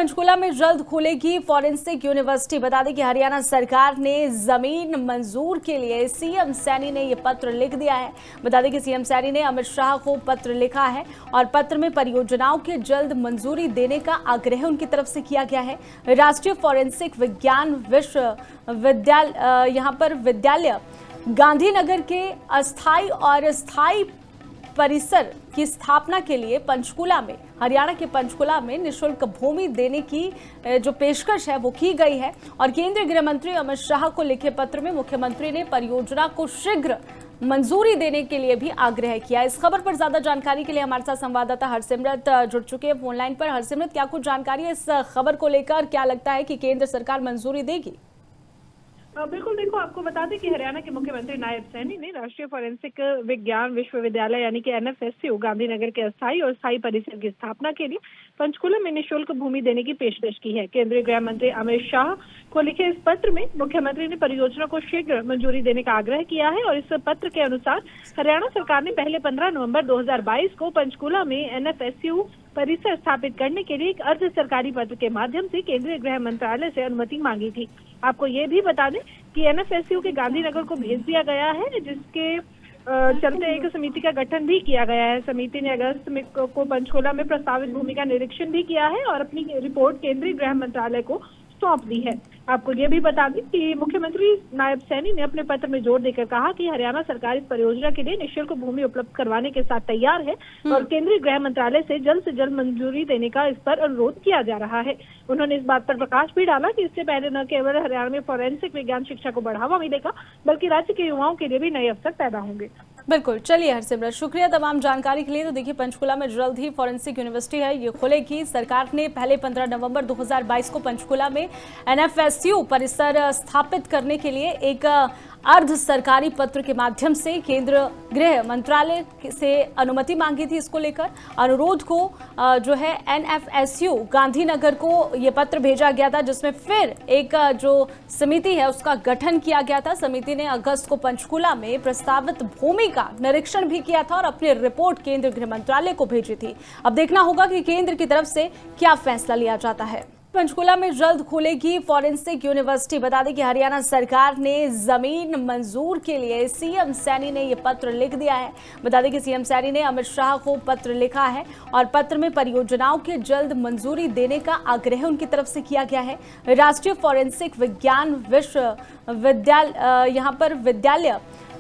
पंचकुला में जल्द खुलेगी फॉरेंसिक यूनिवर्सिटी। बता दें कि हरियाणा सरकार ने जमीन मंजूर के लिए सीएम सैनी ने ये पत्र लिख दिया है। बता दें कि सीएम सैनी ने अमित शाह को पत्र लिखा है और पत्र में परियोजनाओं के जल्द मंजूरी देने का आग्रह उनकी तरफ से किया गया है। राष्ट्रीय फॉरेंसिक विज्ञान विश्वविद्यालय गांधीनगर के अस्थायी और स्थायी परिसर की स्थापना के लिए पंचकुला में, हरियाणा के पंचकुला में निःशुल्क भूमि देने की जो पेशकश है वो की गई है। और केंद्रीय गृह मंत्री अमित शाह को लिखे पत्र में मुख्यमंत्री ने परियोजना को शीघ्र मंजूरी देने के लिए भी आग्रह किया। इस खबर पर ज्यादा जानकारी के लिए हमारे साथ संवाददाता हरसिमरत जुड़ चुके हैं फोन लाइन पर। हरसिमरत, क्या कुछ जानकारी है इस खबर को लेकर? क्या लगता है कि केंद्र सरकार मंजूरी देगी? बिल्कुल, देखो आपको बता दें कि हरियाणा के मुख्यमंत्री नायब सैनी ने राष्ट्रीय फॉरेंसिक विज्ञान विश्वविद्यालय यानी कि एनएफएसयू गांधीनगर के अस्थायी और स्थायी परिसर की स्थापना के लिए पंचकुला में निःशुल्क भूमि देने की पेशकश की है। केंद्रीय गृह मंत्री अमित शाह को लिखे इस पत्र में मुख्यमंत्री ने परियोजना को शीघ्र मंजूरी देने का आग्रह किया है और इस पत्र के अनुसार हरियाणा सरकार ने पहले 15 नवंबर 2022 को पंचकुला में एनएफएसयू परिसर स्थापित करने के लिए एक अर्ध सरकारी पत्र के माध्यम से केंद्रीय गृह मंत्रालय से अनुमति मांगी थी। आपको ये भी बता दें कि एनएफएसयू के गांधीनगर को भेज दिया गया है, जिसके चलते एक समिति का गठन भी किया गया है। समिति ने अगस्त में को पंचकुला में प्रस्तावित भूमि का निरीक्षण भी किया है और अपनी रिपोर्ट केंद्रीय गृह मंत्रालय को सौंप दी है। आपको ये भी बता दें कि मुख्यमंत्री नायब सैनी ने अपने पत्र में जोर देकर कहा कि हरियाणा सरकार इस परियोजना के लिए निःशुल्क भूमि उपलब्ध करवाने के साथ तैयार है और केंद्रीय गृह मंत्रालय से जल्द मंजूरी देने का इस पर अनुरोध किया जा रहा है। उन्होंने इस बात पर प्रकाश भी डाला कि इससे पहले न केवल हरियाणा में फॉरेंसिक विज्ञान शिक्षा को बढ़ावा मिलेगा, बल्कि राज्य के युवाओं के लिए भी नए अवसर पैदा होंगे। बिल्कुल, चलिए हरसिमरत, शुक्रिया तमाम जानकारी के लिए। तो देखिए, पंचकुला में जल्द ही फॉरेंसिक यूनिवर्सिटी है ये खुलेगी। सरकार ने पहले 15 नवंबर 2022 को पंचकुला में एनएफएसयू परिसर स्थापित करने के लिए एक अर्ध सरकारी पत्र के माध्यम से केंद्र गृह मंत्रालय से अनुमति मांगी थी। इसको लेकर अनुरोध को जो है एनएफएसयू गांधीनगर को ये पत्र भेजा गया था, जिसमें फिर एक जो समिति है उसका गठन किया गया था। समिति ने अगस्त को पंचकुला में प्रस्तावित भूमि का निरीक्षण भी किया था और अपनी रिपोर्ट केंद्रीय गृह मंत्रालय को भेजी थी। अब देखना होगा कि केंद्र की तरफ से क्या फैसला लिया जाता है। पंचकुला में जल्द खुलेगी फॉरेंसिक यूनिवर्सिटी। बता दें कि हरियाणा सरकार ने जमीन मंजूर के लिए सीएम सैनी ने ये पत्र लिख दिया है। बता दें कि सीएम सैनी ने अमित शाह को पत्र लिखा है और पत्र में परियोजनाओं के जल्द मंजूरी देने का आग्रह उनकी तरफ से किया गया है। राष्ट्रीय फॉरेंसिक विज्ञान विश्वविद्यालय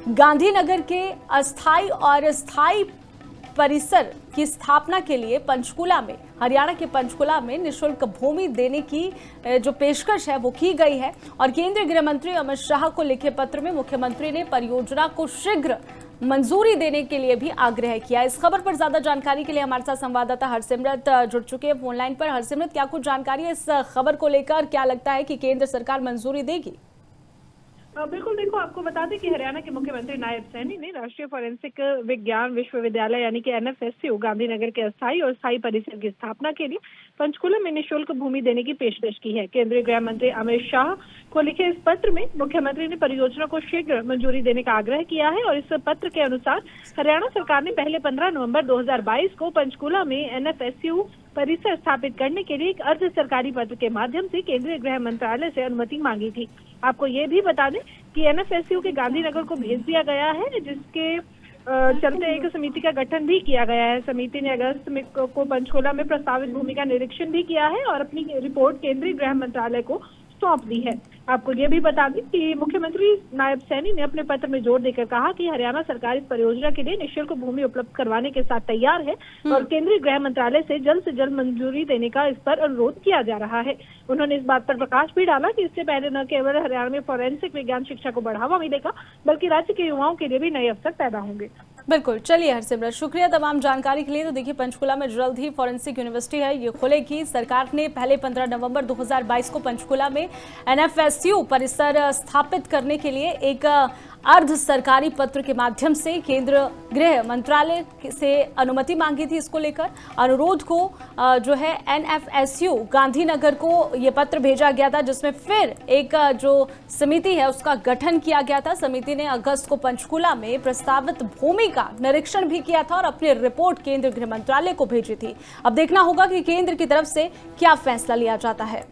गांधीनगर के अस्थायी और स्थायी परिसर की स्थापना के लिए पंचकुला में, हरियाणा के पंचकुला में निःशुल्क भूमि देने की जो पेशकश है वो की गई है। और केंद्रीय गृह मंत्री अमित शाह को लिखे पत्र में मुख्यमंत्री ने परियोजना को शीघ्र मंजूरी देने के लिए भी आग्रह किया। इस खबर पर ज्यादा जानकारी के लिए हमारे साथ संवाददाता हरसिमरत जुड़ चुके हैं फोन लाइन पर। हरसिमरत, क्या कुछ जानकारी है इस खबर को लेकर? क्या लगता है कि केंद्र सरकार मंजूरी देगी? बिल्कुल, देखो आपको बता दें कि हरियाणा के मुख्यमंत्री नायब सैनी ने राष्ट्रीय फॉरेंसिक विज्ञान विश्वविद्यालय यानी कि एनएफएसयू गांधीनगर के अस्थायी और स्थायी परिसर की स्थापना के लिए पंचकुला में निःशुल्क भूमि देने की पेशकश की है। केंद्रीय गृह मंत्री अमित शाह को लिखे इस पत्र में मुख्यमंत्री ने परियोजना को शीघ्र मंजूरी देने का आग्रह किया है और इस पत्र के अनुसार हरियाणा सरकार ने पहले 15 नवंबर 2022 को पंचकुला में एनएफएसयू परिसर स्थापित करने के लिए एक अर्ध सरकारी पत्र के माध्यम से केंद्रीय गृह मंत्रालय से अनुमति मांगी थी। आपको ये भी बता दें कि एनएफएसयू के गांधीनगर को भेज दिया गया है, जिसके चलते एक समिति का गठन भी किया गया है। समिति ने अगस्त में को पंचकुला में प्रस्तावित भूमि का निरीक्षण भी किया है और अपनी रिपोर्ट केंद्रीय गृह मंत्रालय को सौंप दी है। आपको ये भी बता दें कि मुख्यमंत्री नायब सैनी ने अपने पत्र में जोर देकर कहा कि हरियाणा सरकार इस परियोजना के लिए निःशुल्क भूमि उपलब्ध करवाने के साथ तैयार है और केंद्रीय गृह मंत्रालय से जल्द मंजूरी देने का इस पर अनुरोध किया जा रहा है। उन्होंने इस बात पर प्रकाश भी डाला कि इससे पहले न केवल हरियाणा में फॉरेंसिक विज्ञान शिक्षा को बढ़ावा मिलेगा, बल्कि राज्य के युवाओं के लिए भी नए अवसर पैदा होंगे। बिल्कुल, चलिए हरसिमरत, शुक्रिया तमाम जानकारी के लिए। तो देखिए, पंचकुला में जल्द ही फॉरेंसिक यूनिवर्सिटी है ये खुलेगी। सरकार ने पहले 15 नवंबर 2022 को पंचकुला में एनएफएसयू परिसर स्थापित करने के लिए एक अर्ध सरकारी पत्र के माध्यम से केंद्र गृह मंत्रालय से अनुमति मांगी थी। इसको लेकर अनुरोध को जो है NFSU गांधीनगर को ये पत्र भेजा गया था, जिसमें फिर एक जो समिति है उसका गठन किया गया था। समिति ने अगस्त को पंचकूला में प्रस्तावित भूमि का निरीक्षण भी किया था और अपनी रिपोर्ट केंद्र गृह मंत्रालय को भेजी थी। अब देखना होगा कि केंद्र की तरफ से क्या फैसला लिया जाता है।